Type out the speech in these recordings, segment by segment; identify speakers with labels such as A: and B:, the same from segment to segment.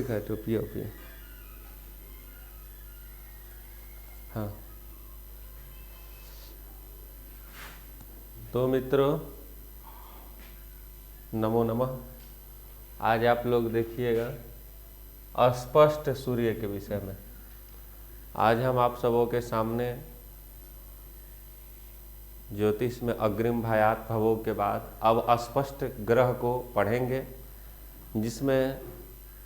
A: ठीक है, तो पियो पियो। हाँ, तो मित्रों नमो नमः। आज आप लोग देखिएगा अस्पष्ट सूर्य के विषय में। आज हम आप सबों के सामने ज्योतिष में अग्रिम भायात भवों के बाद अब अस्पष्ट ग्रह को पढ़ेंगे, जिसमें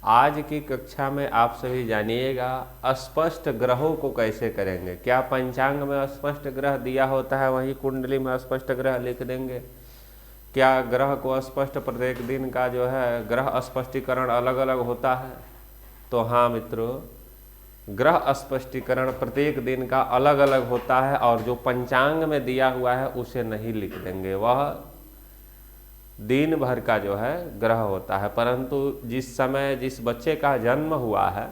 A: आज की कक्षा में आप सभी जानिएगा अस्पष्ट ग्रहों को कैसे करेंगे। क्या पंचांग में अस्पष्ट ग्रह दिया होता है वहीं कुंडली में अस्पष्ट ग्रह लिख देंगे? क्या ग्रह को अस्पष्ट प्रत्येक दिन का जो है ग्रह स्पष्टीकरण अलग अलग होता है? तो हाँ मित्रों, ग्रह स्पष्टीकरण प्रत्येक दिन का अलग अलग होता है और जो पंचांग में दिया हुआ है उसे नहीं लिख देंगे, वह दिन भर का जो है ग्रह होता है। परंतु जिस समय जिस बच्चे का जन्म हुआ है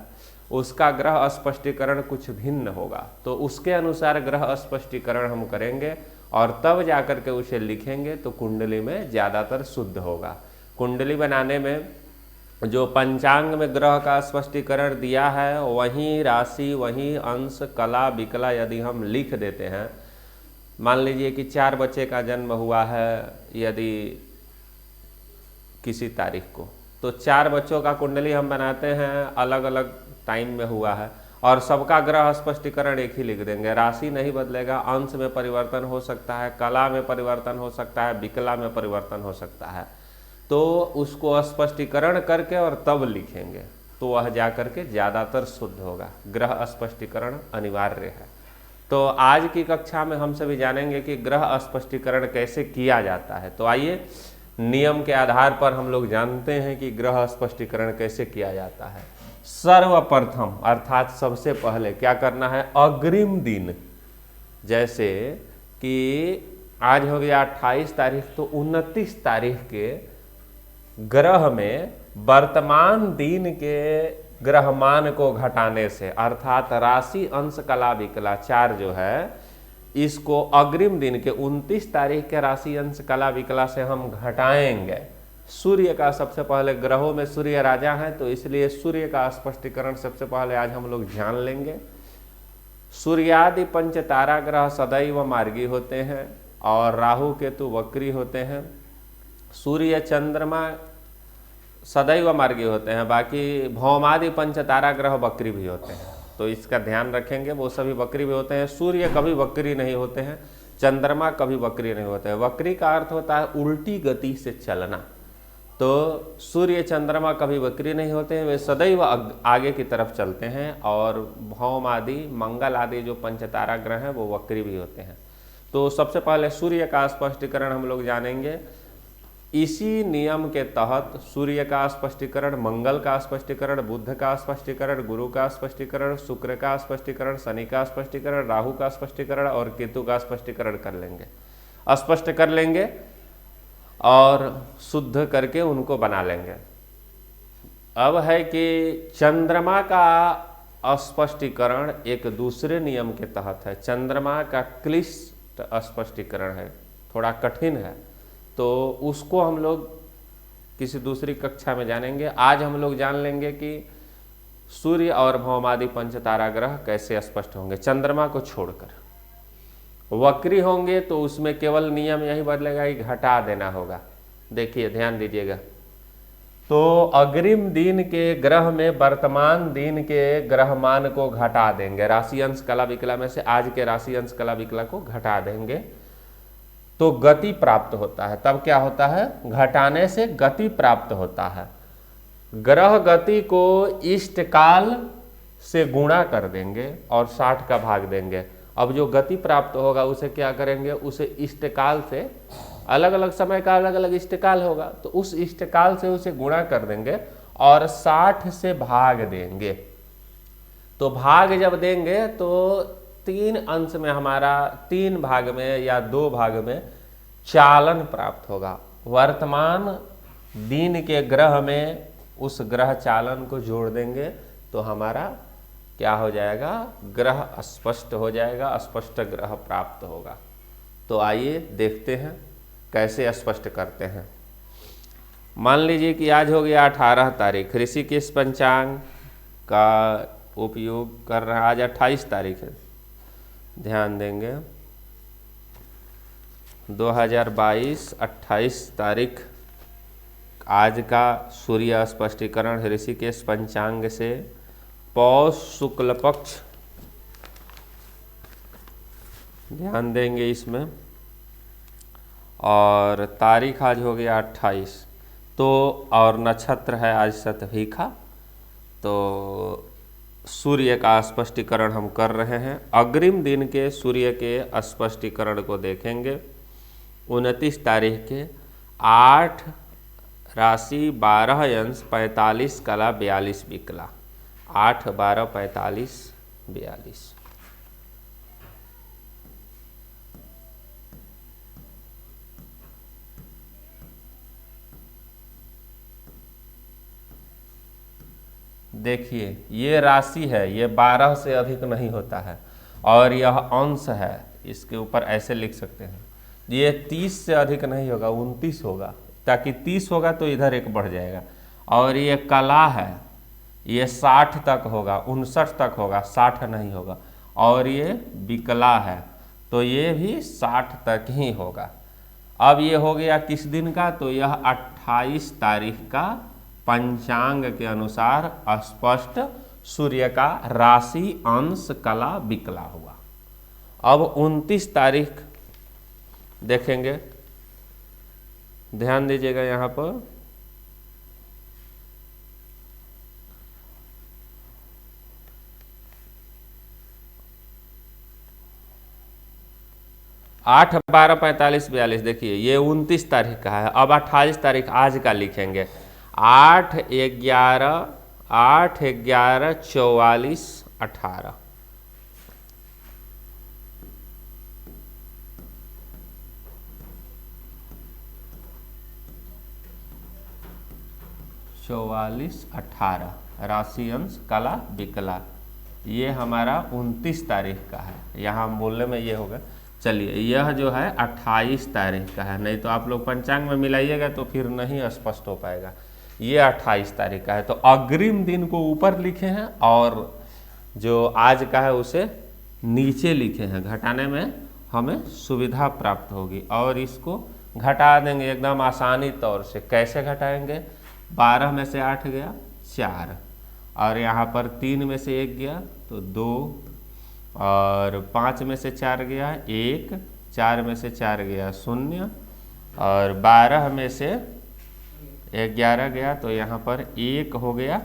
A: उसका ग्रह स्पष्टीकरण कुछ भिन्न होगा, तो उसके अनुसार ग्रह स्पष्टीकरण हम करेंगे और तब जाकर के उसे लिखेंगे तो कुंडली में ज़्यादातर शुद्ध होगा। कुंडली बनाने में जो पंचांग में ग्रह का स्पष्टीकरण दिया है वहीं राशि, वहीं अंश, कला, विकला यदि हम लिख देते हैं, मान लीजिए कि 4 बच्चे का जन्म हुआ है यदि किसी तारीख को, तो 4 बच्चों का कुंडली हम बनाते हैं, अलग अलग टाइम में हुआ है और सबका ग्रह स्पष्टीकरण एक ही लिख देंगे। राशि नहीं बदलेगा, अंश में परिवर्तन हो सकता है, कला में परिवर्तन हो सकता है, विकला में परिवर्तन हो सकता है, तो उसको स्पष्टीकरण करके और तब लिखेंगे तो वह जा करके ज़्यादातर शुद्ध होगा। ग्रह स्पष्टीकरण अनिवार्य है। तो आज की कक्षा में हम सभी जानेंगे कि ग्रह स्पष्टीकरण कैसे किया जाता है। तो आइए नियम के आधार पर हम लोग जानते हैं कि ग्रह स्पष्टीकरण कैसे किया जाता है। सर्वप्रथम अर्थात सबसे पहले क्या करना है, अग्रिम दिन, जैसे कि आज हो गया 28 तारीख, तो 29 तारीख के ग्रह में वर्तमान दिन के ग्रहमान को घटाने से, अर्थात राशि, अंश, कला, विकला 4 जो है, इसको अग्रिम दिन के 29 तारीख के राशि, अंश, कला, विकला से हम घटाएंगे। सूर्य का सबसे पहले, ग्रहों में सूर्य राजा है तो इसलिए सूर्य का स्पष्टीकरण सबसे पहले आज हम लोग जान लेंगे। सूर्यादि पंच तारा ग्रह सदैव मार्गी होते हैं और राहु केतु वक्री होते हैं। सूर्य चंद्रमा सदैव मार्गी होते हैं, बाकी भौमादि पंच तारा ग्रह वक्री भी होते हैं, तो इसका ध्यान रखेंगे, वो सभी वक्री भी होते हैं। सूर्य कभी वक्री नहीं होते हैं, चंद्रमा कभी वक्री नहीं होते हैं। वक्री का अर्थ होता है उल्टी गति से चलना, तो सूर्य चंद्रमा कभी वक्री नहीं होते हैं, वे सदैव आगे की तरफ चलते हैं। और भौम आदि, मंगल आदि जो पंचतारा ग्रह हैं वो वक्री भी होते हैं। तो सबसे पहले सूर्य का स्पष्टीकरण हम लोग जानेंगे। इसी नियम के तहत सूर्य का स्पष्टीकरण, मंगल का स्पष्टीकरण, बुध का स्पष्टीकरण, गुरु का स्पष्टीकरण, शुक्र का स्पष्टीकरण, शनि का स्पष्टीकरण, राहु का स्पष्टीकरण और केतु का स्पष्टीकरण कर लेंगे, स्पष्ट कर लेंगे और शुद्ध करके उनको बना लेंगे। अब है कि चंद्रमा का स्पष्टीकरण एक दूसरे नियम के तहत है। चंद्रमा का क्लिष्ट स्पष्टीकरण है, थोड़ा कठिन है, तो उसको हम लोग किसी दूसरी कक्षा में जानेंगे। आज हम लोग जान लेंगे कि सूर्य और भौमादि पंच तारा ग्रह कैसे स्पष्ट होंगे चंद्रमा को छोड़कर। वक्री होंगे तो उसमें केवल नियम यही बदलेगा कि घटा देना होगा। देखिए ध्यान दीजिएगा, तो अग्रिम दिन के ग्रह में वर्तमान दिन के ग्रहमान को घटा देंगे। राशि, अंश, कला, विकला में से आज के राशि, अंश, कला, विकला को घटा देंगे तो गति प्राप्त होता है। तब क्या होता है, घटाने से गति प्राप्त होता है। ग्रह गति को इष्टकाल से गुणा कर देंगे और 60 का भाग देंगे। अब जो गति प्राप्त होगा उसे क्या करेंगे, उसे इष्टकाल से, अलग अलग समय का अलग अलग इष्टकाल होगा, तो उस इष्टकाल से उसे गुणा कर देंगे और 60 से भाग देंगे। तो भाग जब देंगे तो 3 अंश में हमारा 3 भाग में या 2 भाग में चालन प्राप्त होगा। वर्तमान दिन के ग्रह में उस ग्रह चालन को जोड़ देंगे तो हमारा क्या हो जाएगा, ग्रह स्पष्ट हो जाएगा, स्पष्ट ग्रह प्राप्त होगा। तो आइए देखते हैं कैसे स्पष्ट करते हैं। मान लीजिए कि आज हो गया 18 तारीख, ऋषिकेश पंचांग का उपयोग कर रहा है। आज 28 तारीख है, ध्यान देंगे 2022 28 तारीख आज का सूर्य स्पष्टीकरण ऋषिकेश पंचांग से पौष शुक्ल पक्ष, ध्यान देंगे इसमें, और तारीख आज हो गया 28। तो और नक्षत्र है आज शतभिखा। तो सूर्य का स्पष्टीकरण हम कर रहे हैं। अग्रिम दिन के सूर्य के स्पष्टीकरण को देखेंगे 29 तारीख के 8 राशि 12 अंश 45 कला 42 विकला, 8 12 45 42। देखिए ये राशि है, ये 12 से अधिक नहीं होता है, और यह अंश है, इसके ऊपर ऐसे लिख सकते हैं। ये 30 से अधिक नहीं होगा, 29 होगा, ताकि 30 होगा तो इधर एक बढ़ जाएगा। और ये कला है, ये 60 तक होगा, 59 तक होगा, 60 नहीं होगा। और ये विकला है, तो ये भी 60 तक ही होगा। अब ये हो गया किस दिन का, तो यह 28 तारीख का पंचांग के अनुसार स्पष्ट सूर्य का राशि अंश कला विकला हुआ। अब 29 तारीख देखेंगे, ध्यान दीजिएगा यहाँ पर। आठ 12 45 42, देखिए ये 29 तारीख का है। अब 28 तारीख आज का लिखेंगे। 8 11 44 18, चौवालीस 18 राशि अंश कला विकला, ये हमारा 29 तारीख का है। यहाँ बोलने में ये होगा। चलिए यह जो है 28 तारीख का है, नहीं तो आप लोग पंचांग में मिलाइएगा तो फिर नहीं स्पष्ट हो पाएगा। ये 28 तारीख का है, तो अग्रिम दिन को ऊपर लिखे हैं और जो आज का है उसे नीचे लिखे हैं। घटाने में हमें सुविधा प्राप्त होगी, और इसको घटा देंगे एकदम आसानी तौर से। कैसे घटाएंगे, 12 में से 8 गया 4, और यहाँ पर 3 में से 1 गया तो 2, और 5 में से 4 गया 1, 4 में से 4 गया 0, और 12 में से 11 गया तो यहाँ पर 1 हो गया,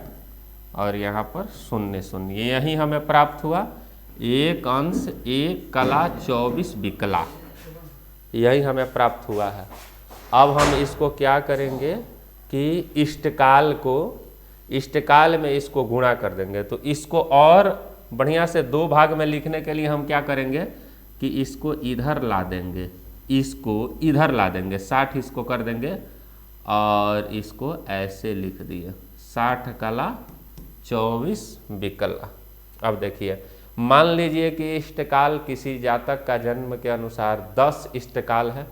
A: और यहाँ पर 0 0। यही हमें प्राप्त हुआ, 1 अंश 1 कला 24 विकला, यही हमें प्राप्त हुआ है। अब हम इसको क्या करेंगे कि इष्टकाल को, इष्टकाल में इसको गुणा कर देंगे। तो इसको और बढ़िया से 2 भाग में लिखने के लिए हम क्या करेंगे कि इसको इधर ला देंगे, इसको इधर ला देंगे, 60 इसको कर देंगे, और इसको ऐसे लिख दिए 60 कला 24 विकला। अब देखिए, मान लीजिए कि इष्टकाल किसी जातक का जन्म के अनुसार 10 इष्टकाल है,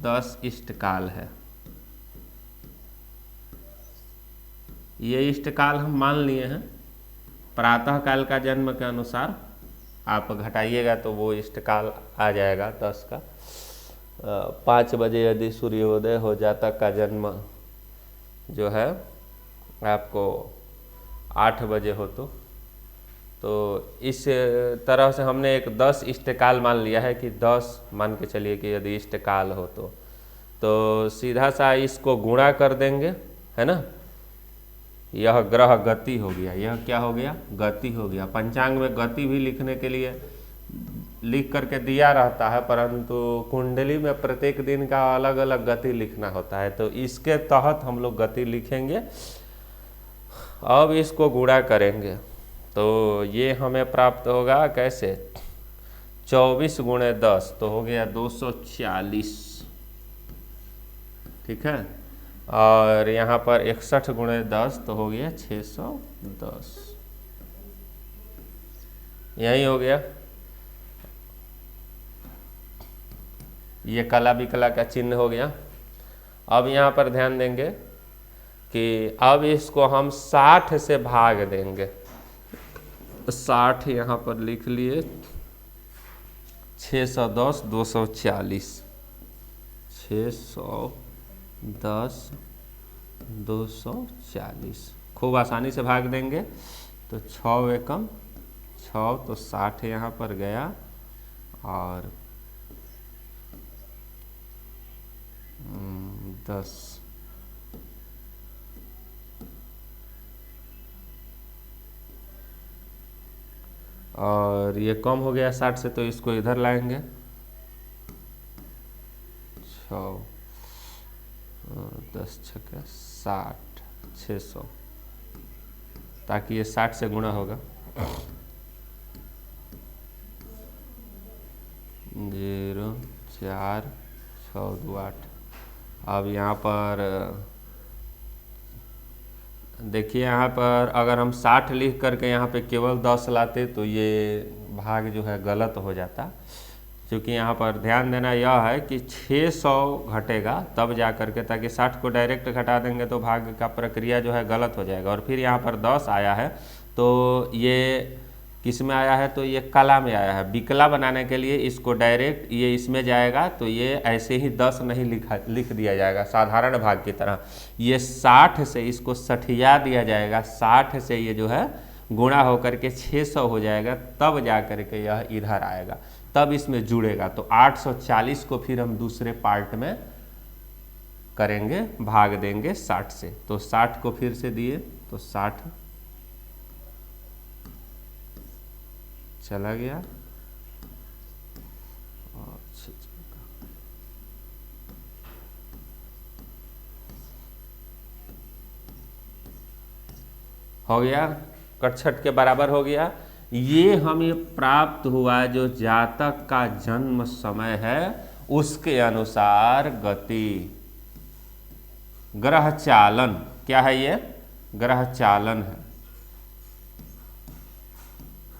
A: 10 इष्टकाल है। ये इष्टकाल हम मान लिए हैं। प्रातः काल का जन्म के अनुसार आप घटाइएगा तो वो इष्टकाल आ जाएगा 10 का। 5 बजे यदि सूर्योदय हो, जातक का जन्म जो है आपको 8 बजे हो, तो इस तरह से हमने एक 10 इष्टकाल मान लिया है कि 10 मान के चलिए कि यदि इष्टकाल हो तो सीधा सा इसको गुणा कर देंगे, है ना। यह ग्रह गति हो गया, यह क्या हो गया, गति हो गया। पंचांग में गति भी लिखने के लिए लिख करके दिया रहता है, परंतु कुंडली में प्रत्येक दिन का अलग अलग गति लिखना होता है, तो इसके तहत हम लोग गति लिखेंगे। अब इसको गुणा करेंगे तो ये हमें प्राप्त होगा कैसे, 24 गुणे 10 तो हो गया 240, ठीक है। और यहाँ पर 61 गुणे 10 तो हो गया 610, यही हो गया। ये कला विकला का चिन्ह हो गया। अब यहाँ पर ध्यान देंगे कि अब इसको हम 60 से भाग देंगे। 60 यहाँ पर लिख लिए, 610 240, 610 240 खूब आसानी से भाग देंगे। तो 6 एकम 6 तो 60 यहाँ पर गया और 10 और ये कम हो गया 60 से, तो इसको इधर लाएंगे 6 10 छक्का 60 600, ताकि ये 60 से गुणा होगा। 0 4 6 2 8। अब यहाँ पर देखिए, यहाँ पर अगर हम 60 लिख करके यहाँ पे केवल 10 लाते तो ये भाग जो है गलत हो जाता, क्योंकि यहाँ पर ध्यान देना यह है कि 600 घटेगा तब जा करके, ताकि 60 को डायरेक्ट घटा देंगे तो भाग का प्रक्रिया जो है गलत हो जाएगा। और फिर यहाँ पर 10 आया है तो ये किस में आया है, तो ये कला में आया है। विकला बनाने के लिए इसको डायरेक्ट ये इसमें जाएगा, तो ये ऐसे ही 10 नहीं लिख दिया जाएगा साधारण भाग की तरह। ये 60 से इसको सठिया दिया जाएगा, 60 से ये जो है गुणा होकर के 600 हो जाएगा, तब जा करके यह इधर आएगा, तब इसमें जुड़ेगा। तो 840 को फिर हम दूसरे पार्ट में करेंगे, भाग देंगे 60 से। तो 60 को फिर से दिए तो 60 चला गया और हो गया, कटछट के बराबर हो गया। ये हमें प्राप्त हुआ जो जातक का जन्म समय है उसके अनुसार गति, ग्रह चालन। क्या है ये? ग्रह चालन है,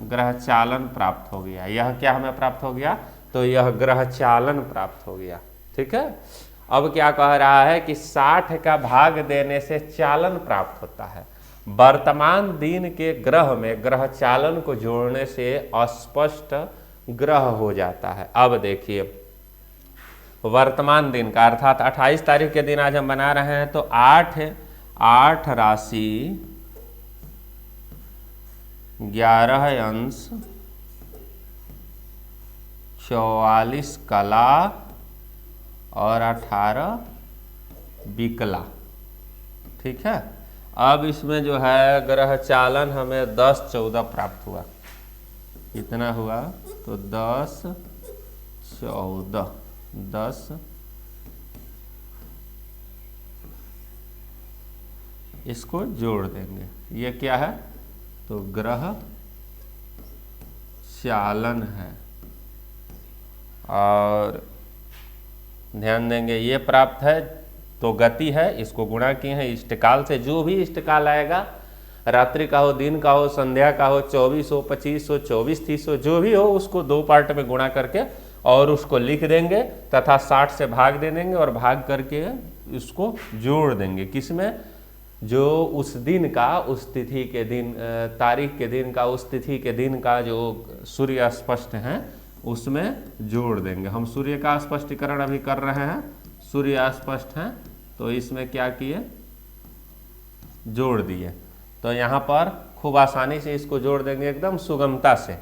A: ग्रह चालन प्राप्त हो गया। यह क्या हमें प्राप्त हो गया? तो यह ग्रह चालन प्राप्त हो गया। ठीक है। अब क्या कह रहा है कि 60 का भाग देने से चालन प्राप्त होता है। वर्तमान दिन के ग्रह में ग्रह चालन को जोड़ने से अस्पष्ट ग्रह हो जाता है। अब देखिए, वर्तमान दिन का अर्थात 28 तारीख के दिन आज हम बना रहे हैं, तो 8 राशि 11 अंश 44 कला और 18 विकला। ठीक है। अब इसमें जो है ग्रह चालन हमें 10 14 प्राप्त हुआ। कितना हुआ? तो 10 14 10 इसको जोड़ देंगे। ये क्या है? तो ग्रह चालन है। और ध्यान देंगे ये प्राप्त है तो गति है, इसको गुणा किए हैं इष्टकाल से। जो भी इष्टकाल आएगा, रात्रि का हो, दिन का हो, संध्या का हो, 24 हो, 25 हो, 24 30 हो, जो भी हो, उसको 2 पार्ट में गुणा करके और उसको लिख देंगे तथा 60 से भाग दे देंगे और भाग करके उसको जोड़ देंगे। किसमें? जो उस दिन का, उस तिथि के दिन, तारीख के दिन का, उस तिथि के दिन का जो सूर्य स्पष्ट है उसमें जोड़ देंगे। हम सूर्य का स्पष्टीकरण अभी कर रहे हैं। सूर्य स्पष्ट है तो इसमें क्या किए? जोड़ दिए। तो यहाँ पर खूब आसानी से इसको जोड़ देंगे एकदम सुगमता से।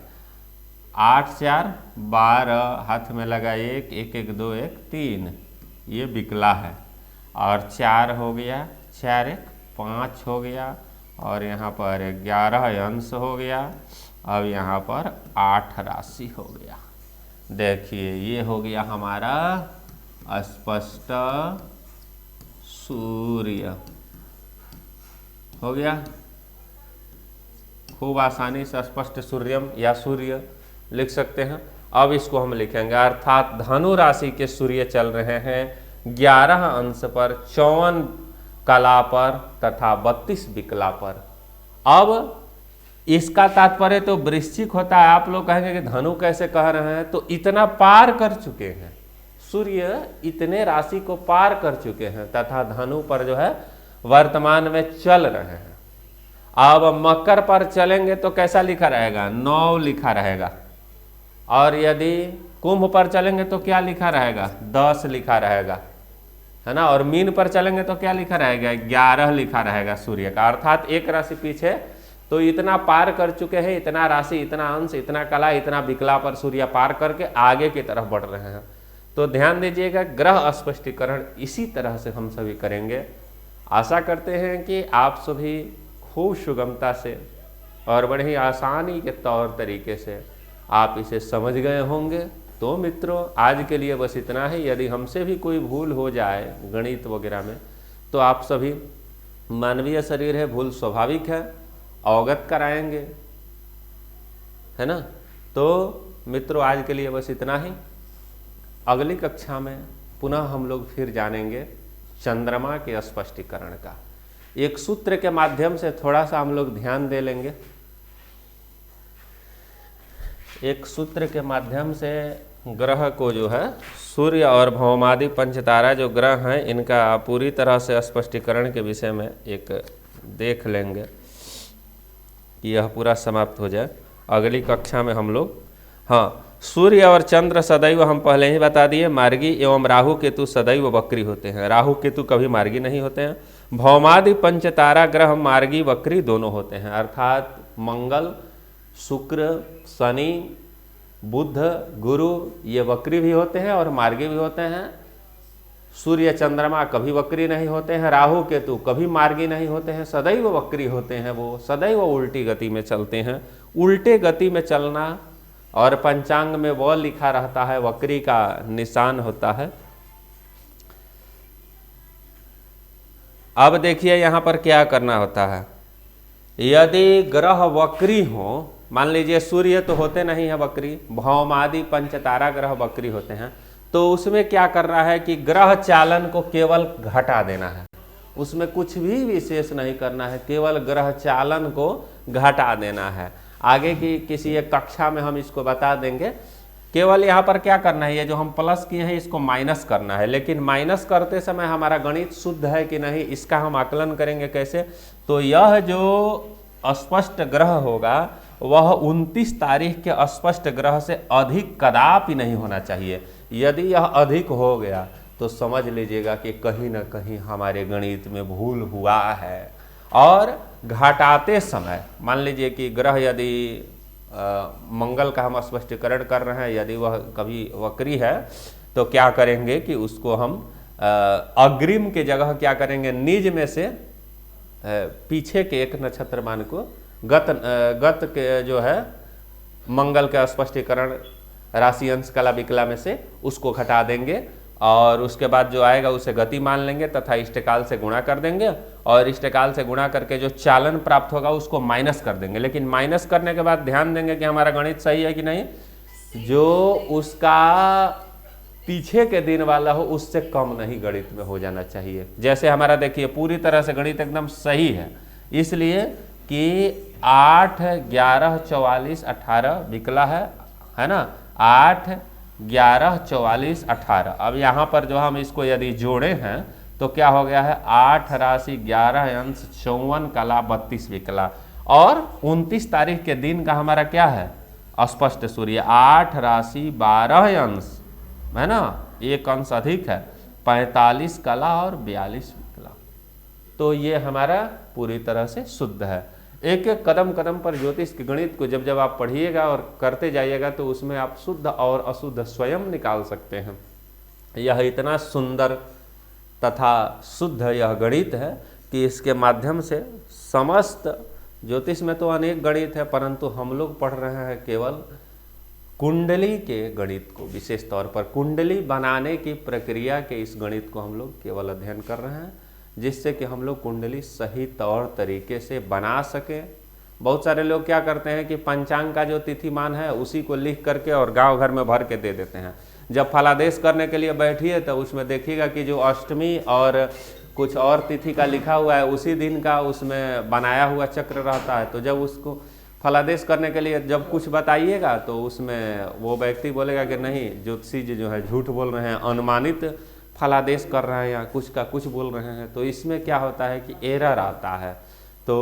A: 8 4 12 हाथ में लगा 1 1 1 2 1 3, ये विकला है। और 4 हो गया, 4 1 5 हो गया, और यहाँ पर 11 अंश हो गया। अब यहाँ पर 8 राशि हो गया। देखिए ये हो गया हमारा स्पष्ट सूर्य हो गया। खूब आसानी से स्पष्ट सूर्यम या सूर्य लिख सकते हैं। अब इसको हम लिखेंगे, अर्थात धनु राशि के सूर्य चल रहे हैं 11 अंश पर, 54 कला पर तथा 32 विकला पर। अब इसका तात्पर्य तो वृश्चिक होता है। आप लोग कहेंगे कि धनु कैसे कह रहे हैं? तो इतना पार कर चुके हैं, सूर्य इतने राशि को पार कर चुके हैं तथा धनु पर जो है वर्तमान में चल रहे हैं। अब मकर पर चलेंगे तो कैसा लिखा रहेगा? 9 लिखा रहेगा। और यदि कुंभ पर चलेंगे तो क्या लिखा रहेगा? 10 लिखा रहेगा, है ना। और मीन पर चलेंगे तो क्या लिखा रहेगा? 11 लिखा रहेगा सूर्य का। अर्थात एक राशि पीछे तो इतना पार कर चुके हैं, इतना राशि, इतना अंश, इतना कला, इतना विकला पर सूर्य पार करके आगे की तरफ बढ़ रहे हैं। तो ध्यान दीजिएगा, ग्रह स्पष्टीकरण इसी तरह से हम सभी करेंगे। आशा करते हैं कि आप सभी खूब सुगमता से और बड़े ही आसानी के तौर तरीके से आप इसे समझ गए होंगे। तो मित्रों, आज के लिए बस इतना ही। यदि हमसे भी कोई भूल हो जाए गणित वगैरह में तो आप सभी, मानवीय शरीर है, भूल स्वाभाविक है, अवगत कराएंगे, है ना। तो मित्रों, आज के लिए बस इतना ही। अगली कक्षा में पुनः हम लोग फिर जानेंगे चंद्रमा के स्पष्टीकरण का। एक सूत्र के माध्यम से थोड़ा सा हम लोग ध्यान दे लेंगे। एक सूत्र के माध्यम से ग्रह को जो है, सूर्य और भौमादि पंचतारा जो ग्रह हैं, इनका पूरी तरह से स्पष्टीकरण के विषय में एक देख लेंगे कि यह पूरा समाप्त हो जाए। अगली कक्षा में हम लोग, हाँ, सूर्य और चंद्र सदैव हम पहले ही बता दिए मार्गी एवं राहु केतु सदैव वक्री होते हैं। राहु केतु कभी मार्गी नहीं होते हैं। भौमादि पंचतारा ग्रह मार्गी वक्री दोनों होते हैं। अर्थात मंगल, शुक्र, शनि, बुध, गुरु ये वक्री भी होते हैं और मार्गी भी होते हैं। सूर्य चंद्रमा कभी वक्री नहीं होते हैं। राहु केतु कभी मार्गी नहीं होते हैं, सदैव वक्री होते हैं। वो सदैव उल्टी गति में चलते हैं। उल्टे गति में चलना और पंचांग में वो लिखा रहता है, वक्री का निशान होता है। अब देखिए यहाँ पर क्या करना होता है। यदि ग्रह वक्री हो, मान लीजिए सूर्य तो होते नहीं है वक्री, भौमादि पंचतारा ग्रह वक्री होते हैं, तो उसमें क्या करना है कि ग्रह चालन को केवल घटा देना है। उसमें कुछ भी विशेष नहीं करना है, केवल ग्रह चालन को घटा देना है। आगे की किसी एक कक्षा में हम इसको बता देंगे। केवल यहाँ पर क्या करना है, ये जो हम प्लस किए हैं इसको माइनस करना है। लेकिन माइनस करते समय हमारा गणित शुद्ध है कि नहीं, इसका हम आकलन करेंगे कैसे। तो यह जो अस्पष्ट ग्रह होगा वह 29 तारीख के अस्पष्ट ग्रह से अधिक कदापि नहीं होना चाहिए। यदि यह अधिक हो गया तो समझ लीजिएगा कि कहीं ना कहीं हमारे गणित में भूल हुआ है। और घटाते समय मान लीजिए कि ग्रह यदि मंगल का हम स्पष्टीकरण कर रहे हैं, यदि वह कभी वक्री है तो क्या करेंगे कि उसको हम अग्रिम के जगह क्या करेंगे, निज में से पीछे के एक नक्षत्र मान को गत के जो है मंगल का स्पष्टीकरण राशि अंश कला विकला में से उसको घटा देंगे और उसके बाद जो आएगा उसे गति मान लेंगे तथा इष्टकाल से गुणा कर देंगे और इष्टकाल से गुणा करके जो चालन प्राप्त होगा उसको माइनस कर देंगे। लेकिन माइनस करने के बाद ध्यान देंगे कि हमारा गणित सही है कि नहीं। जो उसका पीछे के दिन वाला हो उससे कम नहीं गणित में हो जाना चाहिए। जैसे हमारा देखिए पूरी तरह से गणित एकदम सही है, इसलिए कि 8, 11, 44, 18 विकला है ना। 8, 11, 44, 18। अब यहाँ पर जो हम इसको यदि जोड़े हैं तो क्या हो गया है, 8 राशि 11 अंश 54 कला 32 विकला। और 29 तारीख के दिन का हमारा क्या है, अस्पष्ट सूर्य। 8 राशि 12 अंश है ना, एक अंश अधिक है, 45 कला और 42 विकला। तो ये हमारा पूरी तरह से शुद्ध है। एक एक कदम कदम पर ज्योतिष के गणित को जब आप पढ़िएगा और करते जाइएगा तो उसमें आप शुद्ध और अशुद्ध स्वयं निकाल सकते हैं। यह इतना सुंदर तथा शुद्ध यह गणित है कि इसके माध्यम से समस्त ज्योतिष में तो अनेक गणित है, परंतु हम लोग पढ़ रहे हैं केवल कुंडली के गणित को। विशेष तौर पर कुंडली बनाने की प्रक्रिया के इस गणित को हम लोग केवल अध्ययन कर रहे हैं, जिससे कि हम लोग कुंडली सही तौर तरीके से बना सके। बहुत सारे लोग क्या करते हैं कि पंचांग का जो तिथिमान है उसी को लिख करके और गांव घर में भर के दे देते हैं। जब फलादेश करने के लिए बैठिए तो उसमें देखिएगा कि जो अष्टमी और कुछ और तिथि का लिखा हुआ है उसी दिन का उसमें बनाया हुआ चक्र रहता है। तो जब उसको फलादेश करने के लिए जब कुछ बताइएगा तो उसमें वो व्यक्ति बोलेगा कि नहीं, ज्योतिषी जी जो है झूठ बोल रहे हैं, अनुमानित फलादेश कर रहे हैं या कुछ का कुछ बोल रहे हैं। तो इसमें क्या होता है कि एरर आता है। तो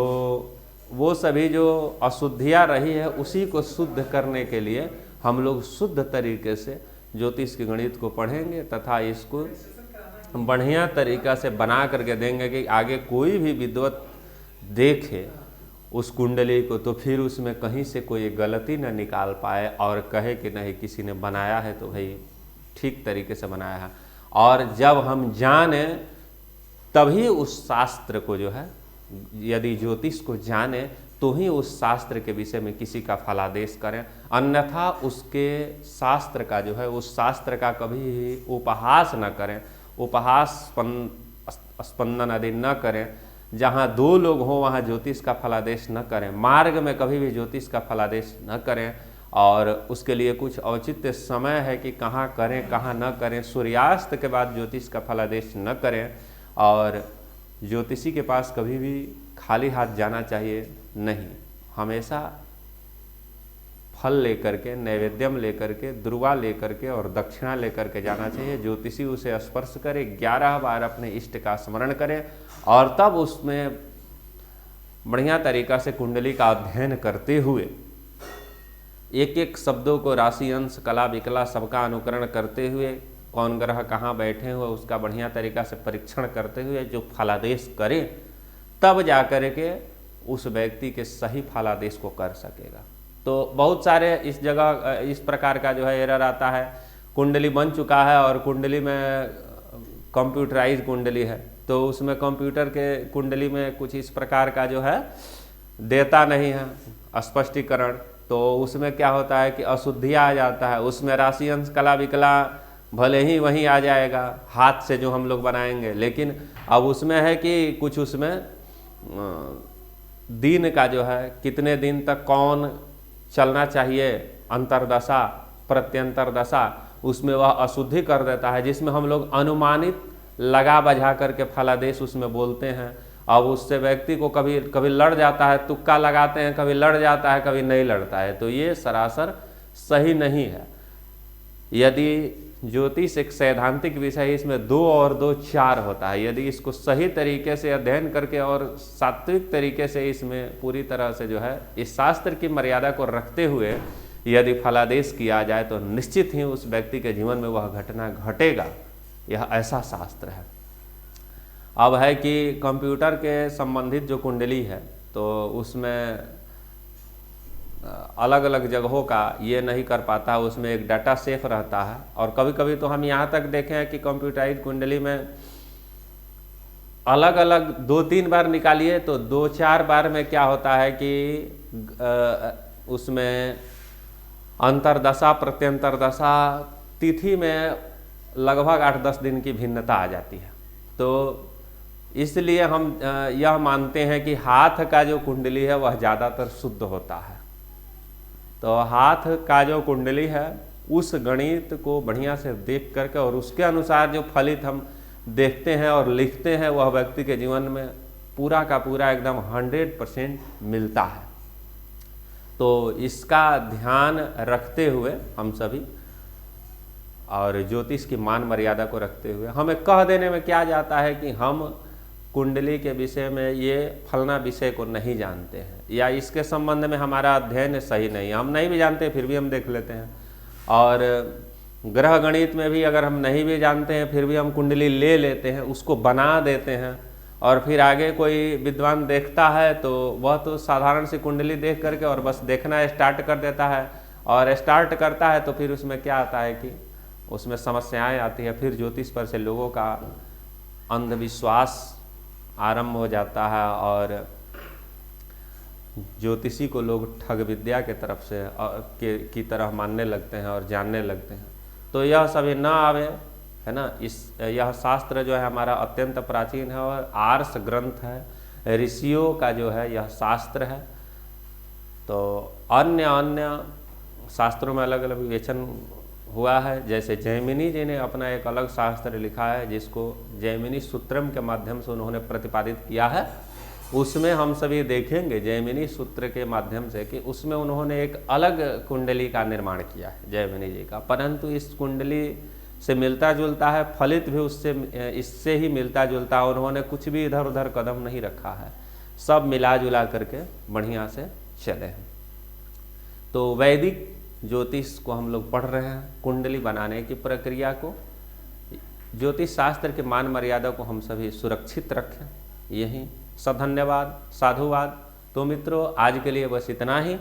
A: वो सभी जो अशुद्धियाँ रही है उसी को शुद्ध करने के लिए हम लोग शुद्ध तरीके से ज्योतिष के गणित को पढ़ेंगे तथा इसको बढ़िया तरीक़ा से बना करके देंगे कि आगे कोई भी विद्वत देखे उस कुंडली को तो फिर उसमें कहीं से कोई गलती न निकाल पाए और कहे कि नहीं किसी ने बनाया है तो भाई ठीक तरीके से बनाया है। और जब हम जाने तभी उस शास्त्र को जो है, यदि ज्योतिष को जाने तो ही उस शास्त्र के विषय में किसी का फलादेश करें, अन्यथा उसके शास्त्र का जो है उस शास्त्र का कभी उपहास न करें, उपहास स्पंदन आदि न करें। जहाँ दो लोग हों वहाँ ज्योतिष का फलादेश न करें, मार्ग में कभी भी ज्योतिष का फलादेश न करें। और उसके लिए कुछ औचित्य समय है कि कहाँ करें कहाँ न करें। सूर्यास्त के बाद ज्योतिष का फलादेश न करें और ज्योतिषी के पास कभी भी खाली हाथ जाना चाहिए नहीं, हमेशा फल लेकर के, नैवेद्यम लेकर के, दुर्वा लेकर के और दक्षिणा लेकर के जाना चाहिए। ज्योतिषी उसे स्पर्श करे, 11 बार अपने इष्ट का स्मरण करें और तब उसमें बढ़िया तरीक़ा से कुंडली का अध्ययन करते हुए एक एक शब्दों को राशि अंश कला विकला सबका अनुकरण करते हुए कौन ग्रह कहाँ बैठे हुए उसका बढ़िया तरीक़ा से परीक्षण करते हुए जो फलादेश करे तब जा कर के उस व्यक्ति के सही फलादेश को कर सकेगा। तो बहुत सारे इस जगह इस प्रकार का जो है एरर आता है। कुंडली बन चुका है और कुंडली में कंप्यूटराइज कुंडली है तो उसमें कंप्यूटर के कुंडली में कुछ इस प्रकार का जो है देता नहीं है स्पष्टीकरण। तो उसमें क्या होता है कि अशुद्धियाँ आ जाता है, उसमें राशि अंश कला विकला भले ही वहीं आ जाएगा हाथ से जो हम लोग बनाएंगे, लेकिन अब उसमें है कि कुछ उसमें दिन का जो है कितने दिन तक कौन चलना चाहिए, अंतरदशा प्रत्यंतर दशा, उसमें वह अशुद्धि कर देता है जिसमें हम लोग अनुमानित लगा बजा करके फलादेश उसमें बोलते हैं। अब उससे व्यक्ति को कभी कभी लड़ जाता है, तुक्का लगाते हैं, कभी लड़ जाता है कभी नहीं लड़ता है। तो ये सरासर सही नहीं है। यदि ज्योतिष एक सैद्धांतिक विषय है, इसमें 2 और 2 4 होता है। यदि इसको सही तरीके से अध्ययन करके और सात्विक तरीके से इसमें पूरी तरह से जो है इस शास्त्र की मर्यादा को रखते हुए यदि फलादेश किया जाए तो निश्चित ही उस व्यक्ति के जीवन में वह घटना घटेगा। यह ऐसा शास्त्र है। अब है कि कंप्यूटर के संबंधित जो कुंडली है तो उसमें अलग अलग जगहों का ये नहीं कर पाता, उसमें एक डाटा सेफ रहता है। और कभी कभी तो हम यहाँ तक देखें हैं कि कंप्यूटराइज कुंडली में अलग अलग 2-3 बार निकालिए तो 2-4 बार में क्या होता है कि उसमें अंतरदशा प्रत्यंतर दशा तिथि में लगभग 8-10 दिन की भिन्नता आ जाती है। तो इसलिए हम यह मानते हैं कि हाथ का जो कुंडली है वह ज़्यादातर शुद्ध होता है। तो हाथ का जो कुंडली है उस गणित को बढ़िया से देख करके और उसके अनुसार जो फलित हम देखते हैं और लिखते हैं वह व्यक्ति के जीवन में पूरा का पूरा एकदम 100% मिलता है। तो इसका ध्यान रखते हुए हम सभी और ज्योतिष की मान मर्यादा को रखते हुए हमें कह देने में क्या जाता है कि हम कुंडली के विषय में ये फलना विषय को नहीं जानते हैं या इसके संबंध में हमारा अध्ययन सही नहीं है, हम नहीं भी जानते फिर भी हम देख लेते हैं। और ग्रह गणित में भी अगर हम नहीं भी जानते हैं फिर भी हम कुंडली ले लेते हैं, उसको बना देते हैं और फिर आगे कोई विद्वान देखता है तो वह तो साधारण सी कुंडली देख करके और बस देखना स्टार्ट कर देता है। और स्टार्ट करता है तो फिर उसमें क्या आता है कि उसमें समस्याएं आती है। फिर ज्योतिष पर से लोगों का अंधविश्वास आरंभ हो जाता है और ज्योतिषी को लोग ठग विद्या के तरफ से की तरह मानने लगते हैं और जानने लगते हैं। तो यह सभी न आवे, है ना। यह शास्त्र जो है हमारा अत्यंत प्राचीन है और आर्ष ग्रंथ है, ऋषियों का जो है यह शास्त्र है। तो अन्य शास्त्रों में अलग अलग विवेचन हुआ है। जैसे जैमिनी जी ने अपना एक अलग शास्त्र लिखा है जिसको जैमिनी सूत्रम के माध्यम से उन्होंने प्रतिपादित किया है। उसमें हम सभी देखेंगे जैमिनी सूत्र के माध्यम से कि उसमें उन्होंने एक अलग कुंडली का निर्माण किया है जैमिनी जी का, परंतु इस कुंडली से मिलता जुलता है, फलित भी उससे इससे ही मिलता जुलता है। उन्होंने कुछ भी इधर उधर कदम नहीं रखा है, सब मिला जुला करके बढ़िया से चले हैं। तो वैदिक ज्योतिष को हम लोग पढ़ रहे हैं, कुंडली बनाने की प्रक्रिया को, ज्योतिष शास्त्र के मान मर्यादा को हम सभी सुरक्षित रखें। यही सधन्यवाद, साधुवाद। तो मित्रों, आज के लिए बस इतना ही।